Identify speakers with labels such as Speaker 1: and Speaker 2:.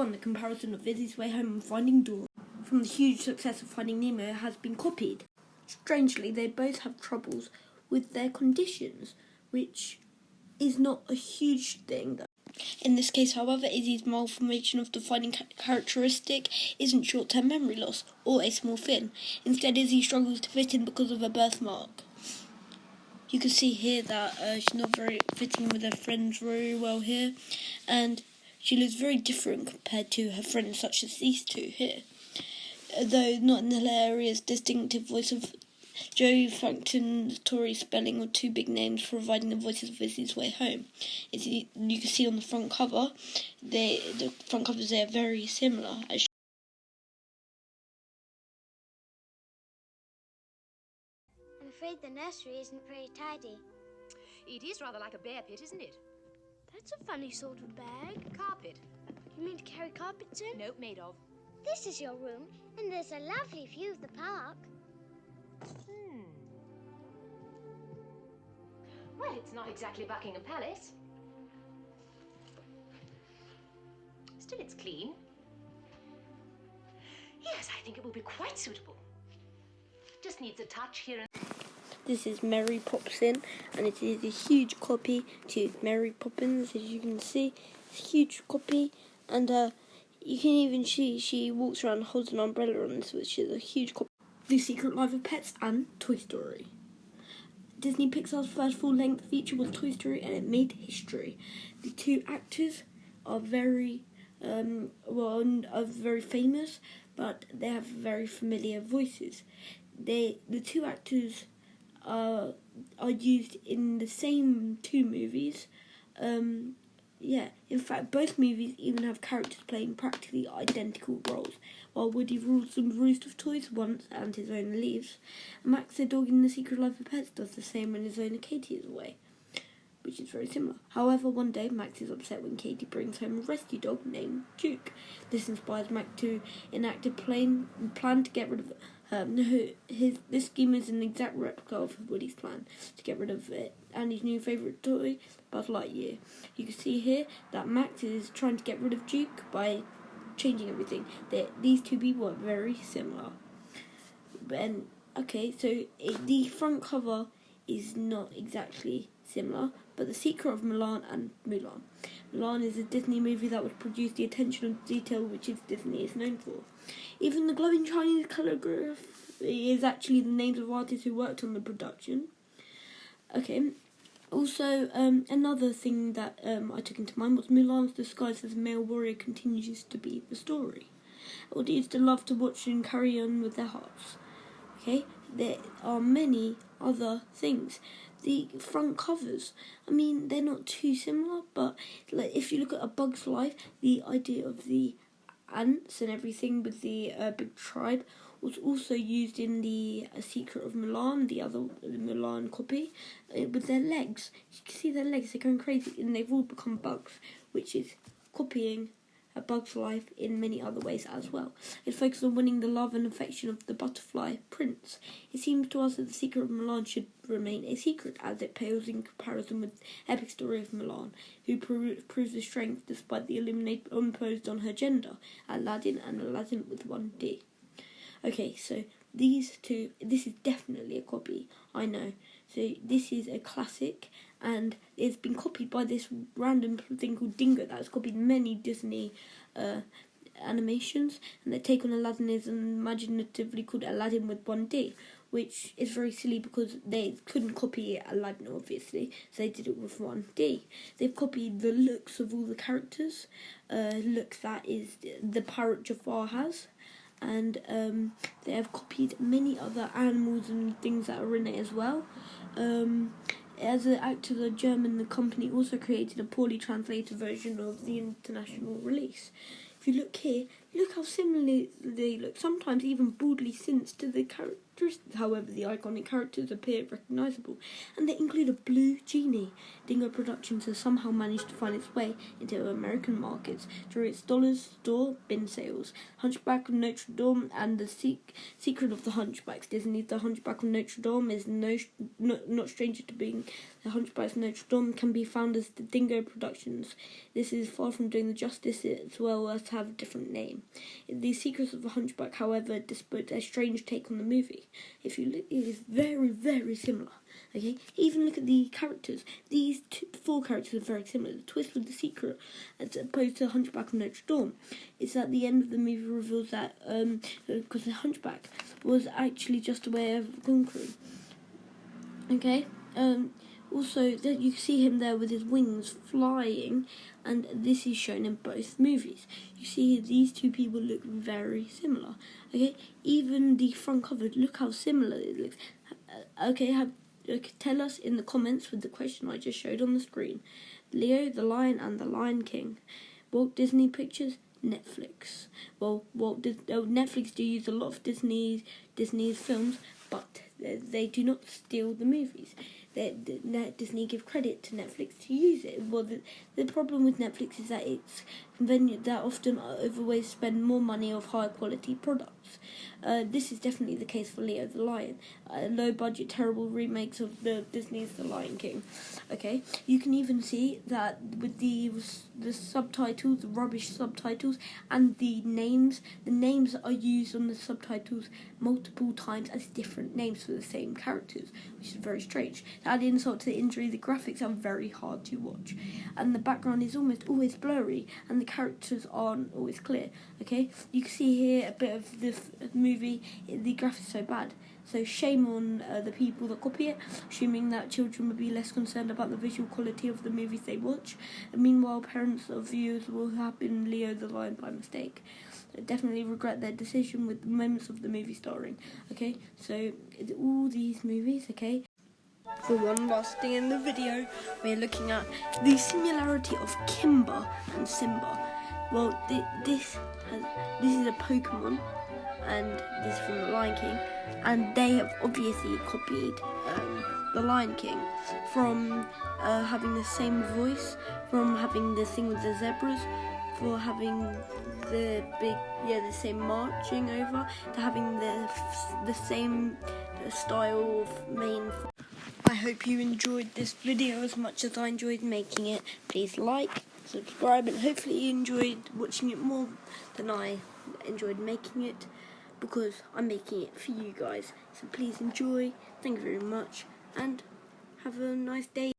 Speaker 1: 1, the comparison of Izzy's Way Home and Finding Dory from the huge success of Finding Nemo has been copied. Strangely, they both have troubles with their conditions, which is not a huge thing. In this case, however, Izzy's malformation of defining characteristic isn't short-term memory loss or a small fin. Instead, Izzy struggles to fit in because of a birthmark. You can see here that she's not very fitting with her friends very well here, and she looks very different compared to her friends such as these two here. Though not in the hilarious, distinctive voice of Joe Frankton, Tori Spelling, or two big names providing the voices of Izzy's Way Home. You can see on the front cover, the front covers are very similar.
Speaker 2: I'm afraid the nursery isn't very tidy.
Speaker 3: It is rather like a bear pit, isn't it?
Speaker 2: That's a funny sort of bag.
Speaker 3: Carpet.
Speaker 2: You mean to carry carpets in?
Speaker 3: Nope, made of.
Speaker 2: This is your room, and there's a lovely view of the park.
Speaker 3: Well, it's not exactly Buckingham Palace. Still, it's clean. Yes, I think it will be quite suitable. Just needs a touch here and...
Speaker 1: This is Mary Poppins, and it is a huge copy to Mary Poppins, as you can see. It's a huge copy, and you can even see she walks around and holds an umbrella on this, which is a huge copy. The Secret Life of Pets and Toy Story. Disney Pixar's first full-length feature was Toy Story, and it made history. The two actors are very famous, but they have very familiar voices. The two actors are used in the same two movies. In fact, both movies even have characters playing practically identical roles. While Woody rules the roost of toys once and his owner leaves, Max the dog in The Secret Life of Pets does the same when his owner Katie is away, which is very similar. However, one day Max is upset when Katie brings home a rescue dog named Duke. This inspires Max to enact a plan to get rid of this scheme is an exact replica of Woody's plan to get rid of it and his new favourite toy, Buzz Lightyear. You can see here that Max is trying to get rid of Duke by changing everything. These two people are very similar. The front cover is not exactly similar, but The Secret of Mulan and Mulan. Mulan is a Disney movie that would produce the attention to detail which Disney is known for. Even the glowing Chinese calligraphy is actually the names of artists who worked on the production. Also, another thing that I took into mind was Mulan's disguise as a male warrior continues to be the story. Audiences love to watch and carry on with their hearts. There are many other things. The front covers, they're not too similar, but if you look at A Bug's Life, the idea of the ants and everything with the big tribe was also used in the Secret of Mulan, the Mulan copy, with their legs. You can see their legs, they're going crazy, and they've all become bugs, which is copying A Bug's Life in many other ways as well. It focuses on winning the love and affection of the butterfly prince. It seems to us that The Secret of Mulan should remain a secret, as it pales in comparison with Epic Story of Mulan, who proves the strength despite the elimination imposed on her gender, Aladdin and Aladdin with one D. So these two, this is definitely a copy, I know. So this is a classic, and it's been copied by this random thing called Dingo that has copied many Disney animations, and their take on Aladdin is imaginatively called Aladdin with one D, which is very silly because they couldn't copy Aladdin, obviously, so they did it with one D. They've copied the looks of all the characters, look that is the parrot Jafar has, and they have copied many other animals and things that are in it as well. As the actors are German, the company also created a poorly translated version of the international release. If you look here, look how similar they look, sometimes even broadly since to the characteristics. However, the iconic characters appear recognisable, and they include a blue genie. Dingo Productions has somehow managed to find its way into American markets through its dollar store bin sales. Hunchback of Notre Dame and the Secret of the Hunchbacks. Disney's The Hunchback of Notre Dame is not stranger to being The Hunchback of Notre Dame, can be found as the Dingo Productions. This is far from doing the justice as well as have a different name. The Secrets of the Hunchback, however, displayed a strange take on the movie. If you look, it is very, very similar. Okay, even look at the characters. These four characters are very similar. The twist with the secret, as opposed to Hunchback of Notre Dame, is at the end of the movie reveals that because the Hunchback was actually just a way of conquering. Okay, also that you see him there with his wings flying, and this is shown in both movies. You see these two people look very similar. Okay, even the front cover, look how similar it looks. Okay, tell us in the comments with the question I just showed on the screen. Leo the Lion and the Lion King. Walt Disney Pictures, Netflix. Well, Netflix do use a lot of Disney's films, but they do not steal the movies. Disney give credit to Netflix to use it. Well, the problem with Netflix is that it's convenient that often overways spend more money of higher quality products. This is definitely the case for Leo the Lion. Low budget, terrible remakes of Disney's The Lion King. Okay, you can even see that with the subtitles, the rubbish subtitles, and the names are used on the subtitles multiple times as different names for the same characters, which is very strange. To add insult to the injury, the graphics are very hard to watch, and the background is almost always blurry, and the characters aren't always clear. Okay, you can see here a bit of the movie. The graphics are so bad. So shame on the people that copy it, assuming that children would be less concerned about the visual quality of the movies they watch. And meanwhile, parents or viewers will have been Leo the Lion by mistake. They definitely regret their decision with the moments of the movie starring. Okay, so all these movies, okay. For one last thing in the video, we're looking at the similarity of Kimba and Simba. Well, this is a Pokemon, and this is from The Lion King, and they have obviously copied The Lion King from having the same voice, from having the thing with the zebras, for having the same marching over, to having the same style of mane. I hope you enjoyed this video as much as I enjoyed making it. Please like, subscribe, and hopefully you enjoyed watching it more than I enjoyed making it, because I'm making it for you guys. So please enjoy. Thank you very much, and have a nice day.